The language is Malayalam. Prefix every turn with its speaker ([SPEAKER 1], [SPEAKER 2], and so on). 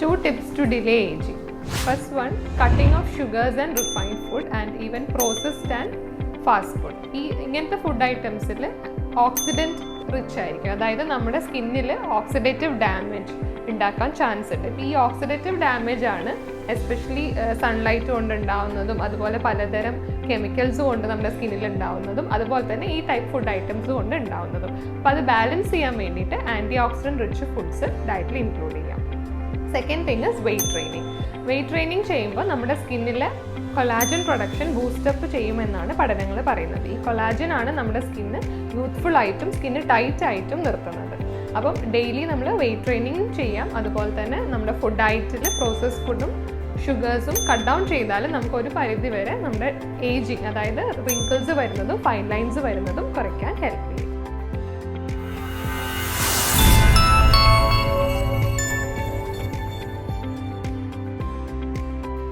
[SPEAKER 1] 2 tips to delay aging. First one, cutting off sugars and refined food and even processed and fast food. ഇങ്ങനത്തെ ഫുഡ് ഐറ്റംസിൽ ഓക്സിഡൻറ്റ് റിച്ച് ആയിരിക്കും, അതായത് നമ്മുടെ സ്കിന്നിൽ ഓക്സിഡേറ്റീവ് ഡാമേജ് ഉണ്ടാക്കാൻ ചാൻസ് ഉണ്ട്. ഇപ്പോൾ ഈ ഓക്സിഡേറ്റീവ് ഡാമേജ് ആണ് എസ്പെഷ്യലി സൺലൈറ്റ് കൊണ്ട് ഉണ്ടാവുന്നതും അതുപോലെ പലതരം കെമിക്കൽസ് കൊണ്ട് നമ്മുടെ സ്കിന്നിൽ ഉണ്ടാവുന്നതും അതുപോലെ തന്നെ ഈ ടൈപ്പ് ഫുഡ് ഐറ്റംസ് കൊണ്ട് ഉണ്ടാവുന്നതും. അപ്പോൾ അത് ബാലൻസ് ചെയ്യാൻ വേണ്ടിയിട്ട് ആൻറ്റി ഓക്സിഡൻറ്റ് റിച്ച് ഫുഡ്സ് ഡയറ്റിൽ ഇൻക്ലൂഡ് ചെയ്യാം. Second thing is weight training. Weight training ചെയ്യുമ്പോൾ നമ്മുടെ സ്കിന്നിലെ കൊളാജൻ പ്രൊഡക്ഷൻ ബൂസ്റ്റപ്പ് ചെയ്യുമെന്നാണ് പഠനങ്ങൾ പറയുന്നത്. ഈ കൊളാജൻ ആണ് നമ്മുടെ സ്കിന്ന് യൂത്ത്ഫുൾ ആയിട്ടും സ്കിന്ന് ടൈറ്റ് ആയിട്ടും നിർത്തുന്നത്. അപ്പം ഡെയിലി നമ്മൾ വെയ്റ്റ് ട്രെയിനിങ് ചെയ്യാം. അതുപോലെ തന്നെ നമ്മുടെ ഫുഡ് ഡയറ്റിൽ പ്രോസസ്ഡ് ഫുഡും ഷുഗേഴ്സും കട്ട് ഡൗൺ ചെയ്താൽ നമുക്കൊരു പരിധി വരെ നമ്മുടെ ഏജിങ്, അതായത് റിങ്കിൾസ് വരുന്നതും ഫൈൻ ലൈൻസ് വരുന്നതും കുറയ്ക്കാൻ ഹെൽപ്പ് ചെയ്യും.